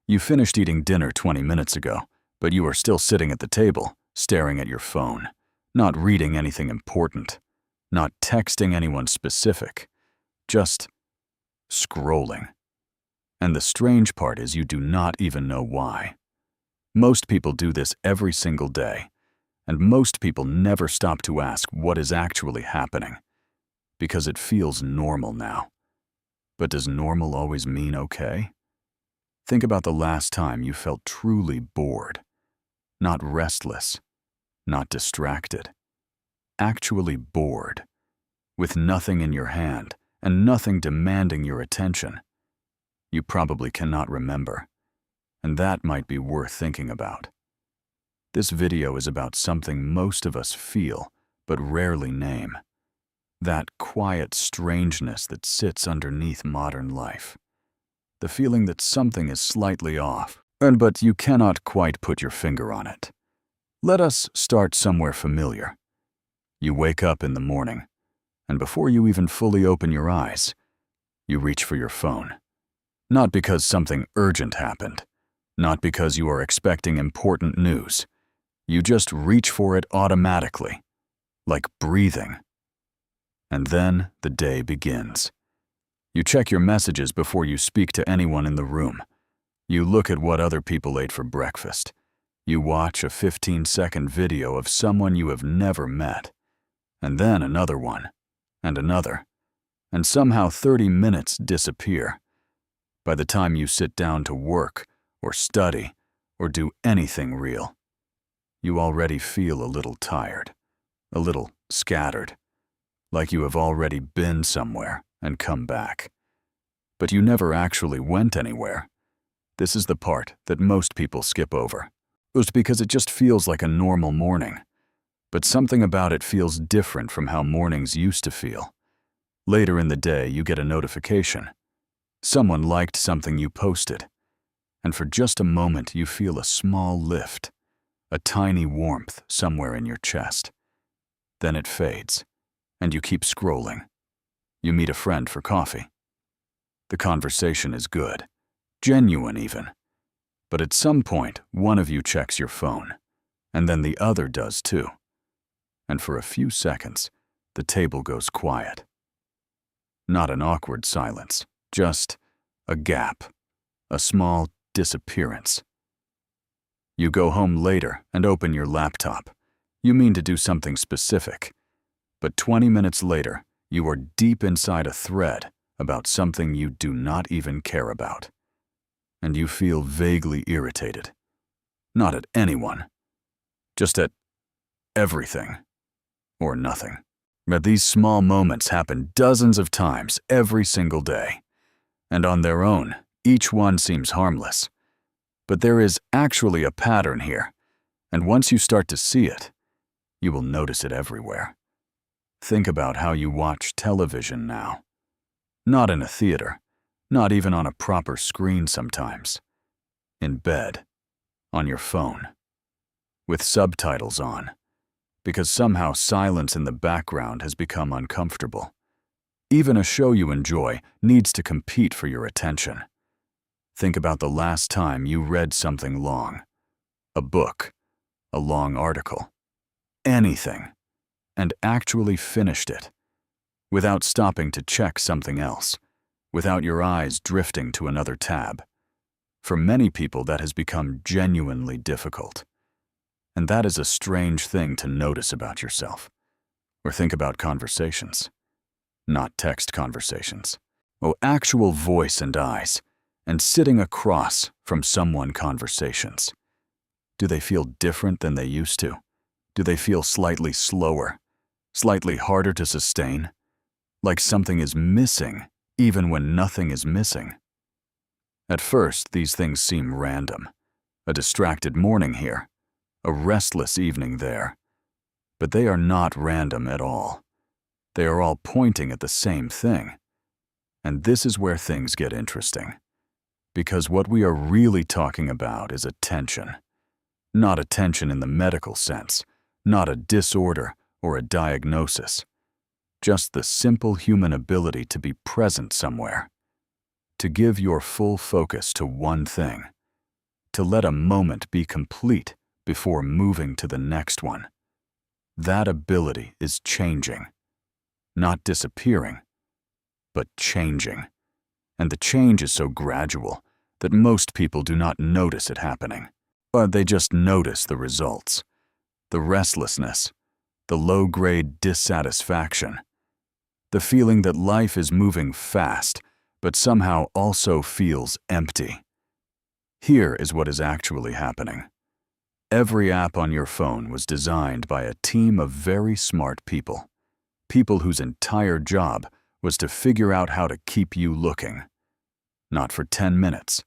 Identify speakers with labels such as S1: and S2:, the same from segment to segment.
S1: You finished eating dinner 20 minutes ago, but you are still sitting at the table, staring at your phone, not reading anything important, not texting anyone specific, just scrolling. And the strange part is you do not even know why. Most people do this every single day, and most people never stop to ask what is actually happening, because it feels normal now. But does normal always mean okay? Think about the last time you felt truly bored, not restless, not distracted, actually bored, with nothing in your hand and nothing demanding your attention. You probably cannot remember, and that might be worth thinking about. This video is about something most of us feel but rarely name, that quiet strangeness that sits underneath modern life. The feeling that something is slightly off, but you cannot quite put your finger on it. Let us start somewhere familiar. You wake up in the morning, and before you even fully open your eyes, you reach for your phone. Not because something urgent happened, not because you are expecting important news. You just reach for it automatically, like breathing. And then the day begins. You check your messages before you speak to anyone in the room. You look at what other people ate for breakfast. You watch a 15-second video of someone you have never met. And then another one, and another. And somehow 30 minutes disappear. By the time you sit down to work, or study, or do anything real, you already feel a little tired, a little scattered, like you have already been somewhere and come back. But you never actually went anywhere. This is the part that most people skip over. It's because it just feels like a normal morning. But something about it feels different from how mornings used to feel. Later in the day, you get a notification. Someone liked something you posted. And for just a moment, you feel a small lift, a tiny warmth somewhere in your chest. Then it fades, and you keep scrolling. You meet a friend for coffee. The conversation is good, genuine even. But at some point, one of you checks your phone, and then the other does too. And for a few seconds, the table goes quiet. Not an awkward silence, just a gap, a small disappearance. You go home later and open your laptop. You mean to do something specific. But 20 minutes later, you are deep inside a thread about something you do not even care about. And you feel vaguely irritated. Not at anyone, just at everything or nothing. But these small moments happen dozens of times every single day. And on their own, each one seems harmless. But there is actually a pattern here, and once you start to see it, you will notice it everywhere. Think about how you watch television now. Not in a theater, not even on a proper screen sometimes. In bed, on your phone, with subtitles on, because somehow silence in the background has become uncomfortable. Even a show you enjoy needs to compete for your attention. Think about the last time you read something long, a book, a long article, anything, and actually finished it, without stopping to check something else, without your eyes drifting to another tab. For many people, that has become genuinely difficult. And that is a strange thing to notice about yourself. Or think about conversations. Not text conversations. Oh, actual voice and eyes, and sitting across from someone conversations. Do they feel different than they used to? Do they feel slightly slower, slightly harder to sustain? Like something is missing, even when nothing is missing. At first, these things seem random. A distracted morning here, a restless evening there. But they are not random at all. They are all pointing at the same thing. And this is where things get interesting. Because what we are really talking about is attention. Not attention in the medical sense, not a disorder or a diagnosis. Just the simple human ability to be present somewhere. To give your full focus to one thing, to let a moment be complete before moving to the next one. That ability is changing. Not disappearing, but changing. And the change is so gradual that most people do not notice it happening. But they just notice the results. The restlessness, the low-grade dissatisfaction, the feeling that life is moving fast, but somehow also feels empty. Here is what is actually happening. Every app on your phone was designed by a team of very smart people. People whose entire job was to figure out how to keep you looking. Not for 10 minutes,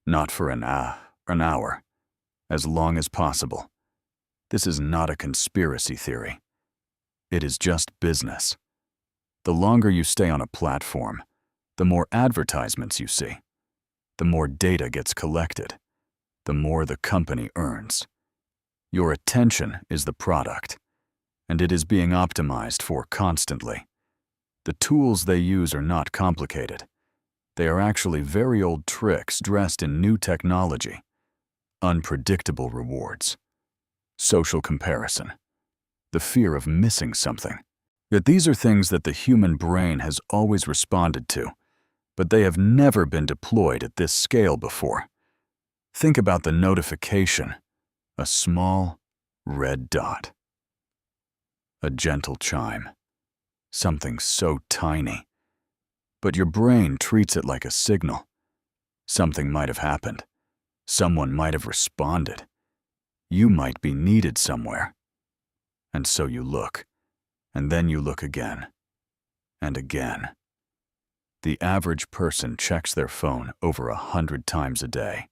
S1: not for an hour, as long as possible. This is not a conspiracy theory. It is just business. The longer you stay on a platform, the more advertisements you see, the more data gets collected, the more the company earns. Your attention is the product, and it is being optimized for constantly. The tools they use are not complicated. They are actually very old tricks dressed in new technology. Unpredictable rewards, social comparison, the fear of missing something. Yet these are things that the human brain has always responded to, but they have never been deployed at this scale before. Think about the notification, a small red dot. A gentle chime, something so tiny. But your brain treats it like a signal. Something might have happened. Someone might have responded. You might be needed somewhere. And so you look, and then you look again, and again. The average person checks their phone over 100 times a day.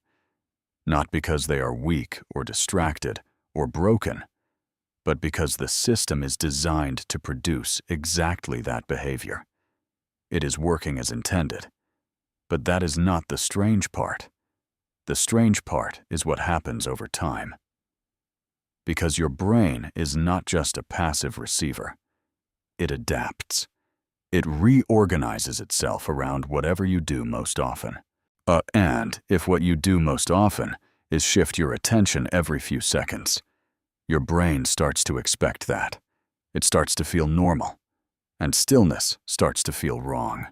S1: Not because they are weak or distracted or broken, but because the system is designed to produce exactly that behavior. It is working as intended. But that is not the strange part. The strange part is what happens over time. Because your brain is not just a passive receiver. It adapts. It reorganizes itself around whatever you do most often. And if what you do most often is shift your attention every few seconds, your brain starts to expect that. It starts to feel normal, and stillness starts to feel wrong.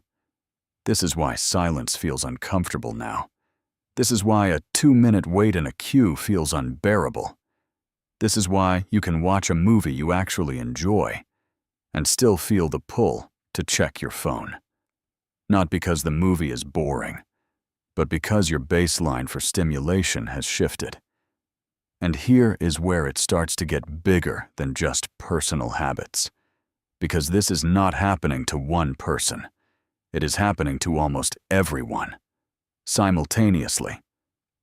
S1: This is why silence feels uncomfortable now. This is why a 2-minute wait in a queue feels unbearable. This is why you can watch a movie you actually enjoy and still feel the pull to check your phone. Not because the movie is boring, but because your baseline for stimulation has shifted. And here is where it starts to get bigger than just personal habits. Because this is not happening to one person. It is happening to almost everyone. Simultaneously,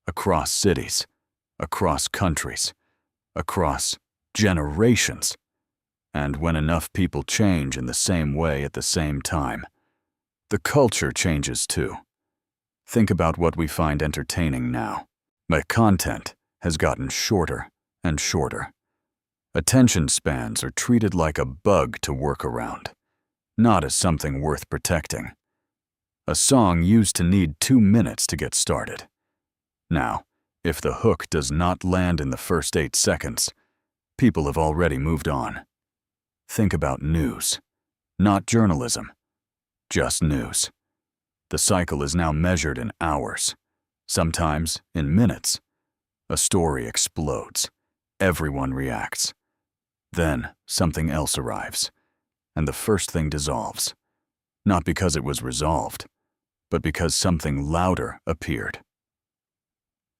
S1: across cities, across countries, across generations. And when enough people change in the same way at the same time, the culture changes too. Think about what we find entertaining now. The content has gotten shorter and shorter. Attention spans are treated like a bug to work around, not as something worth protecting. A song used to need 2 minutes to get started. Now, if the hook does not land in the first 8 seconds, people have already moved on. Think about news, not journalism, just news. The cycle is now measured in hours, sometimes in minutes. A story explodes. Everyone reacts. Then something else arrives, and the first thing dissolves. Not because it was resolved, but because something louder appeared.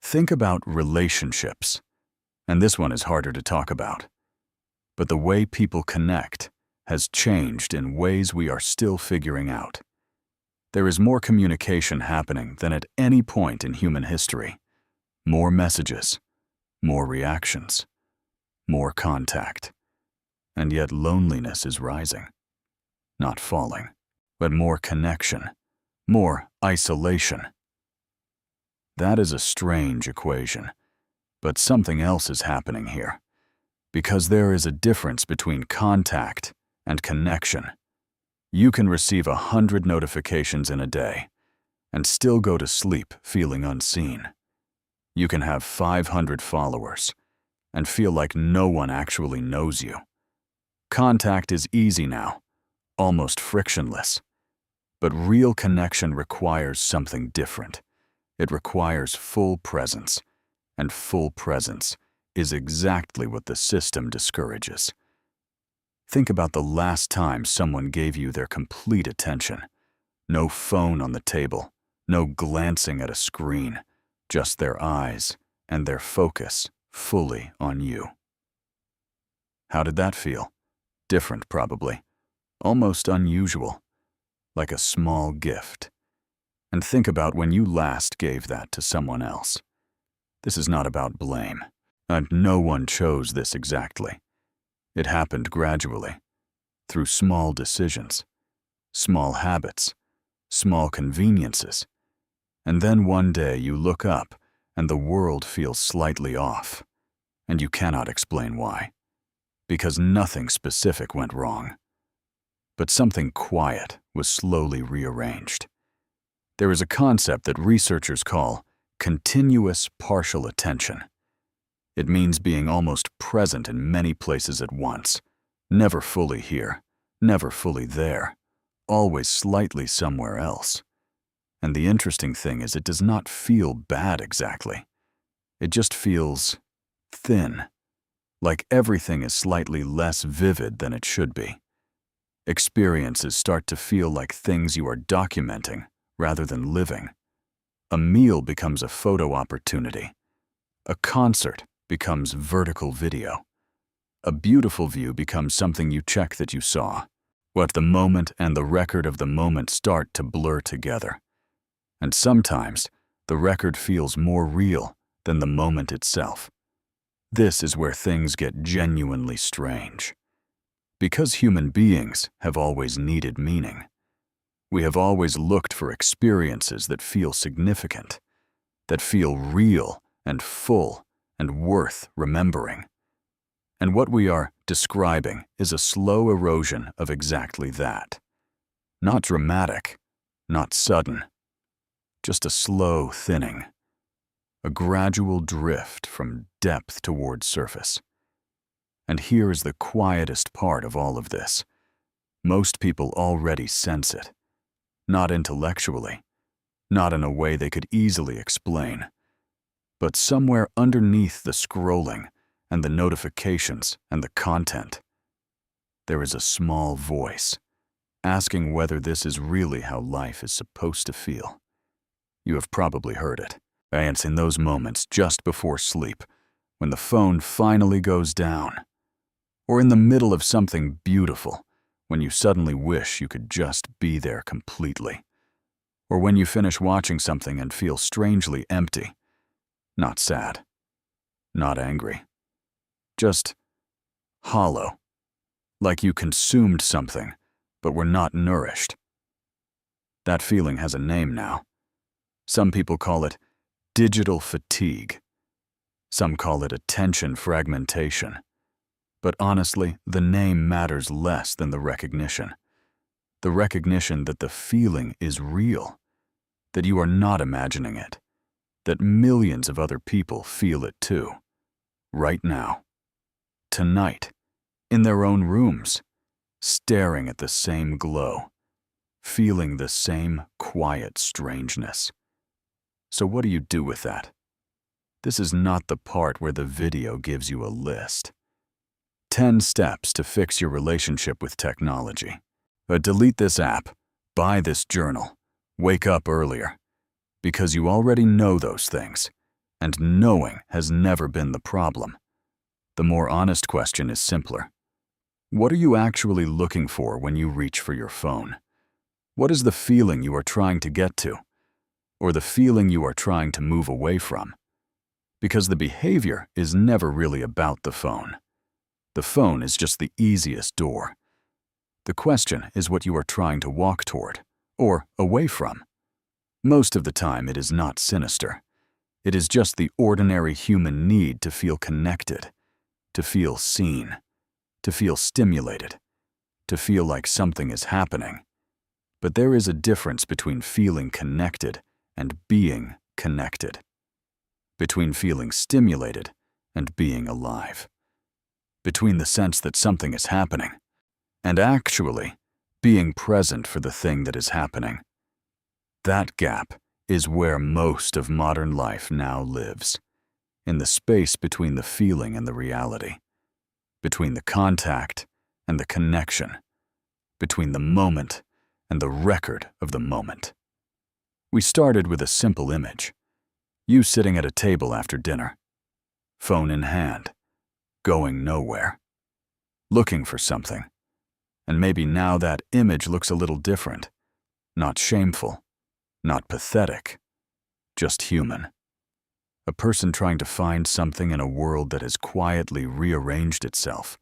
S1: Think about relationships, and this one is harder to talk about. But the way people connect has changed in ways we are still figuring out. There is more communication happening than at any point in human history. More messages, more reactions, more contact. And yet loneliness is rising, not falling, but more connection, more isolation. That is a strange equation, but something else is happening here, because there is a difference between contact and connection. You can receive 100 notifications in a day and still go to sleep feeling unseen. You can have 500 followers and feel like no one actually knows you. Contact is easy now, almost frictionless. But real connection requires something different. It requires full presence, and full presence is exactly what the system discourages. Think about the last time someone gave you their complete attention. No phone on the table, no glancing at a screen, just their eyes and their focus fully on you. How did that feel? Different, probably. Almost unusual. Like a small gift. And think about when you last gave that to someone else. This is not about blame. And no one chose this exactly. It happened gradually, through small decisions, small habits, small conveniences. And then one day you look up and the world feels slightly off, and you cannot explain why. Because nothing specific went wrong. But something quiet was slowly rearranged. There is a concept that researchers call continuous partial attention. It means being almost present in many places at once, never fully here, never fully there, always slightly somewhere else. And the interesting thing is it does not feel bad exactly. It just feels thin, like everything is slightly less vivid than it should be. Experiences start to feel like things you are documenting rather than living. A meal becomes a photo opportunity. A concert becomes vertical video. A beautiful view becomes something you check that you saw. What the moment and the record of the moment start to blur together. And sometimes, the record feels more real than the moment itself. This is where things get genuinely strange. Because human beings have always needed meaning. We have always looked for experiences that feel significant, that feel real and full and worth remembering. And what we are describing is a slow erosion of exactly that. Not dramatic, not sudden, just a slow thinning, a gradual drift from depth toward surface. And here is the quietest part of all of this. Most people already sense it, not intellectually, not in a way they could easily explain, but somewhere underneath the scrolling and the notifications and the content, there is a small voice asking whether this is really how life is supposed to feel. You have probably heard it. And it's in those moments just before sleep, when the phone finally goes down, or in the middle of something beautiful, when you suddenly wish you could just be there completely, or when you finish watching something and feel strangely empty, not sad, not angry, just hollow, like you consumed something but were not nourished. That feeling has a name now. Some people call it digital fatigue. Some call it attention fragmentation. But honestly, the name matters less than the recognition. The recognition that the feeling is real, that you are not imagining it, that millions of other people feel it too, right now, tonight, in their own rooms, staring at the same glow, feeling the same quiet strangeness. So what do you do with that? This is not the part where the video gives you a list. 10 steps to fix your relationship with technology. Delete this app, buy this journal, wake up earlier. Because you already know those things, and knowing has never been the problem. The more honest question is simpler. What are you actually looking for when you reach for your phone? What is the feeling you are trying to get to? Or the feeling you are trying to move away from? Because the behavior is never really about the phone. The phone is just the easiest door. The question is what you are trying to walk toward, or away from. Most of the time it is not sinister. It is just the ordinary human need to feel connected, to feel seen, to feel stimulated, to feel like something is happening. But there is a difference between feeling connected and being connected. between feeling stimulated and being alive, between the sense that something is happening and actually being present for the thing that is happening. That gap is where most of modern life now lives, in the space between the feeling and the reality, between the contact and the connection, between the moment and the record of the moment. We started with a simple image. You sitting at a table after dinner, phone in hand, going nowhere, looking for something. And maybe now that image looks a little different, not shameful, not pathetic, just human. A person trying to find something in a world that has quietly rearranged itself,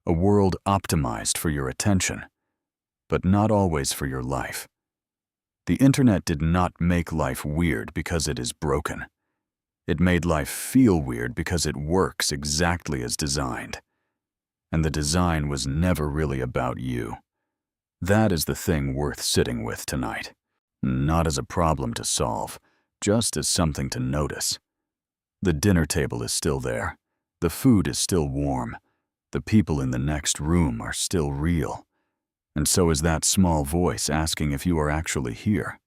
S1: a world optimized for your attention, but not always for your life. The internet did not make life weird because it is broken. It made life feel weird because it works exactly as designed. And the design was never really about you. That is the thing worth sitting with tonight. Not as a problem to solve, just as something to notice. The dinner table is still there. The food is still warm. The people in the next room are still real. And so is that small voice asking if you are actually here.